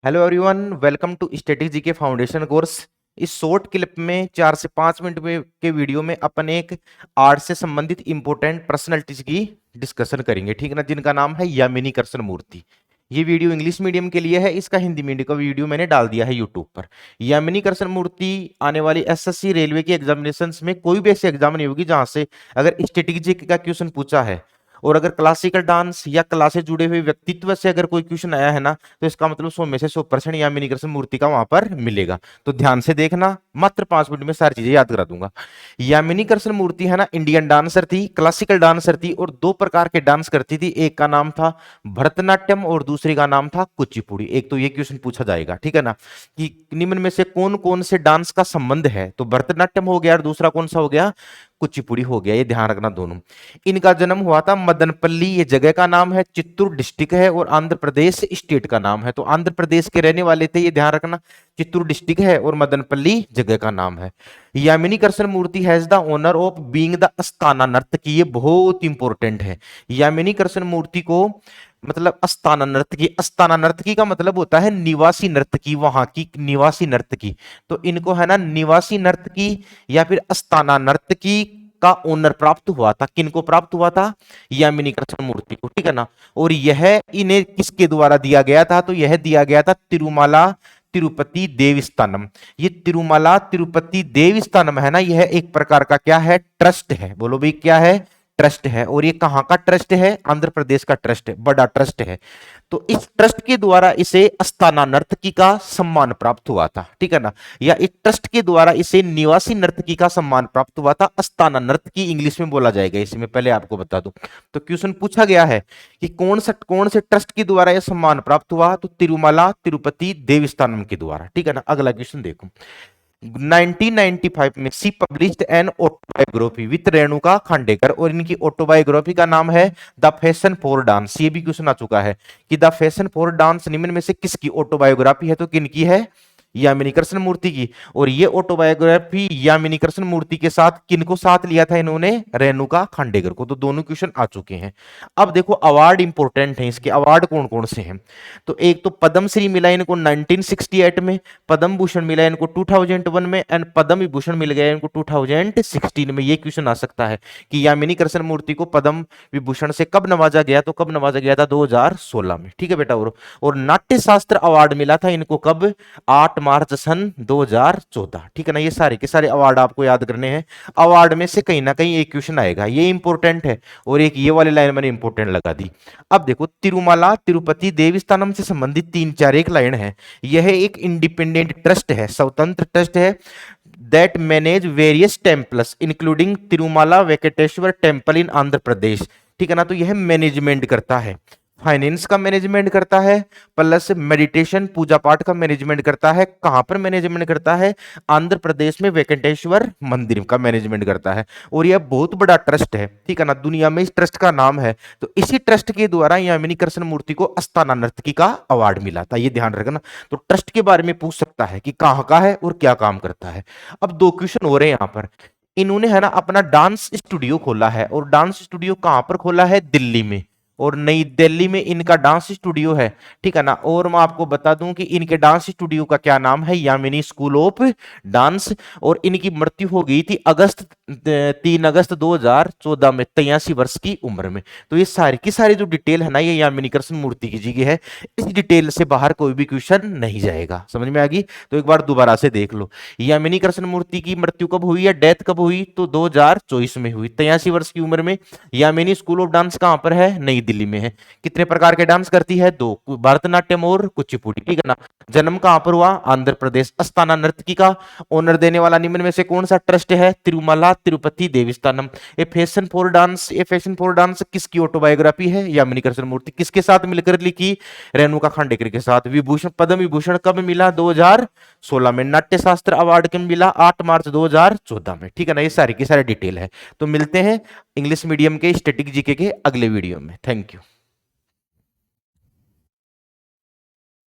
Hello everyone, welcome to static GK foundation course. इस short clip में 4 से 5 minute के वीडियो में अपन एक आर्ट से संबंधित इंपॉर्टेंट पर्सनैलिटीज की डिस्कशन करेंगे, ठीक है ना, जिनका नाम है यामिनी कृष्णमूर्ति। ये वीडियो इंग्लिश मीडियम के लिए है, इसका हिंदी मीडियम का वीडियो मैंने डाल दिया है यूट्यूब पर। यामिनी कृष्णमूर्ति आने वाली एसएससी रेलवे के एग्जामिनेशंस में कोई भी ऐसे एग्जाम नहीं होगी जहां से अगर स्टैटिक जीके का क्वेश्चन पूछा है और अगर क्लासिकल डांस या कला से जुड़े हुए व्यक्तित्व से अगर कोई क्वेश्चन आया है ना, तो इसका मतलब 100 में से 100% यामिनी कृष्णमूर्ति का वहां पर मिलेगा। तो ध्यान से देखना, मात्र 5 मिनट में सारी चीजें याद करा दूंगा। यामिनी कृष्णमूर्ति है ना, इंडियन डांसर थी, क्लासिकल डांसर थी और 2 प्रकार के डांस करती थी। एक का नाम था भरतनाट्यम और दूसरे का नाम था कुचिपुड़ी। एक तो ये क्वेश्चन पूछा जाएगा, ठीक है ना, कि निम्न में से कौन कौन से डांस का संबंध है। तो भरतनाट्यम हो गया और दूसरा कौन सा हो गया, कुचिपुड़ी हो गया। ये ध्यान रखना दोनों। इनका जन्म हुआ था मदनपल्ली, ये जगह का नाम है, चित्तूर डिस्ट्रिक्ट है और आंध्र प्रदेश स्टेट का नाम है। तो आंध्र प्रदेश के रहने वाले थे, ये ध्यान रखना। चित्तूर डिस्ट्रिक्ट है और मदनपल्ली जगह का नाम है। Yamini Krishnamurthy has the honour of being the asthana nartaki. ये बहुत इंपॉर्टेंट है। यामिनी कृष्णमूर्ति को मतलब अस्ताना नर्तकी, अस्ताना नर्तकी का मतलब होता है निवासी नर्तकी, वहां की निवासी नर्तकी। तो इनको है ना निवासी नर्तकी या फिर अस्ताना नर्तकी का ऑनर प्राप्त हुआ था। किनको प्राप्त हुआ था, यामिनी कृष्णमूर्ति को, ठीक है ना। और यह इन्हें किसके द्वारा दिया गया था, तो यह दिया गया था तिरुमाला तिरुपति देवस्थानम। ये तिरुमाला तिरुपति देवस्थानम है ना, यह एक प्रकार का क्या है, ट्रस्ट है। बोलो भाई क्या है, ट्रस्ट है। और ये कहां का ट्रस्ट है, आंध्र प्रदेश का ट्रस्ट है, बड़ा ट्रस्ट है। तो इस ट्रस्ट के द्वारा इसे अस्ताना नर्तकी का सम्मान प्राप्त हुआ था, ठीक है ना। या इस ट्रस्ट के द्वारा इसे निवासी नर्तकी का सम्मान प्राप्त हुआ था। अस्ताना नर्तकी इंग्लिश में बोला जाएगा, इसी में पहले आपको बता दूं। तो क्वेश्चन पूछा गया है कि कौन से ट्रस्ट के द्वारा यह सम्मान प्राप्त हुआ, तो तिरुमला तिरुपति देवस्थानम के द्वारा, ठीक है ना। अगला क्वेश्चन देखो। 1995 में she published an autobiography with Renuka Khandekar, और इनकी ऑटोबायोग्राफी का नाम है द फैशन फॉर डांस। ये भी क्वेश्चन आ चुका है कि द फैशन फॉर डांस निम्न में से किसकी ऑटोबायोग्राफी है, तो किनकी है, यामिनी कृष्णमूर्ति की। और ये ऑटोबायोग्राफी यामिनी कृष्णमूर्ति के साथ किनको साथ लिया था इन्होंने, रेणुका खांडेकर को। तो दोनों क्वेश्चन आ चुके हैं। अब देखो अवार्ड इंपॉर्टेंट है, इसके अवार्ड कौन कौन से हैं। तो एक तो पद्मश्री मिला इनको 1968 में, पद्म भूषण मिला इनको 2001 में एंड पद्म विभूषण मिल गया इनको 2016 में। ये क्वेश्चन आ सकता है कि यामिनी कृष्णमूर्ति को पद्म विभूषण से कब नवाजा गया, तो कब नवाजा गया था, 2016 में, ठीक है बेटा। और नाट्य शास्त्र अवार्ड मिला था इनको कब, 8 मार्च सन 2014, ठीक है ना। ये सारे के सारे अवार्ड आपको याद करने हैं। अवार्ड में से कहीं ना कहीं एक क्वेश्चन आएगा, ये इंपॉर्टेंट है। और एक ये वाली लाइन मैंने इंपॉर्टेंट लगा दी। अब देखो तिरुमला तिरुपति देवस्थानम से संबंधित 3-4 लाइन है। यह एक इंडिपेंडेंट ट्रस्ट है, स्वतंत्र ट्रस्ट है, that manage various temples including Tirumala Venkateswara temple in Andhra Pradesh, ठीक है ना। तो यह मैनेजमेंट करता है, फाइनेंस का मैनेजमेंट करता है, प्लस मेडिटेशन पूजा पाठ का मैनेजमेंट करता है। कहां पर मैनेजमेंट करता है, आंध्र प्रदेश में वेंकटेश्वर मंदिर का मैनेजमेंट करता है। और यह बहुत बड़ा ट्रस्ट है, ठीक है ना, दुनिया में इस ट्रस्ट का नाम है। तो इसी ट्रस्ट के द्वारा यामिनी कृष्णमूर्ति को अस्ताना नर्तकी का अवार्ड मिला था, ये ध्यान रखना। तो ट्रस्ट के बारे में पूछ सकता है कि कहां का है और क्या काम करता है। अब 2 क्वेश्चन हो रहे हैं यहां पर। इन्होंने है ना अपना डांस स्टूडियो खोला है, और डांस स्टूडियो कहां पर खोला है, दिल्ली में, और नई दिल्ली में इनका डांस स्टूडियो है, ठीक है ना। और मैं आपको बता दूं कि इनके डांस स्टूडियो का क्या नाम है, यामिनी स्कूल ऑफ डांस। और इनकी मृत्यु हो गई थी 3 अगस्त 2014 में, 83 वर्ष की उम्र में। तो ये सारी की सारी जो डिटेल है ना, ये यामिनी कृष्णमूर्ति की जी की है। इस डिटेल से बाहर कोई भी क्वेश्चन नहीं जाएगा, समझ में आ गई। तो एक बार दोबारा से देख लो, यामिनी कृष्णमूर्ति की मृत्यु कब हुई या डेथ कब हुई, तो 2024 में हुई, 83 वर्ष की उम्र में। यामिनी स्कूल ऑफ डांस कहां पर है, नई दिल्ली में है। कितने प्रकार के डांस करती है, 2, भरतनाट्यम और कुचिपुड़ी, ठीक है ना। जन्म कहां पर हुआ, आंध्र प्रदेश। अस्ताना नर्तकी का ऑनर देने वाला निम्न में से कौन सा ट्रस्ट है, Tirumala Tirupati Devasthanam. A passion for dance, a passion for dance किसकी ऑटोबायोग्राफी है, यामिनी कृष्णमूर्ति। किसके साथ मिलकर लिखी, रेणुका खांडेकर के साथ। विभूषण पद्म विभूषण कब मिला, 2016 में। नाट्य शास्त्र अवार्ड कब मिला, 8 मार्च 2014 में, ठीक है ना। ये सारी की सारी डिटेल है। तो मिलते हैं इंग्लिश मीडियम के स्टैटिक जीके के अगले वीडियो में। Thank you.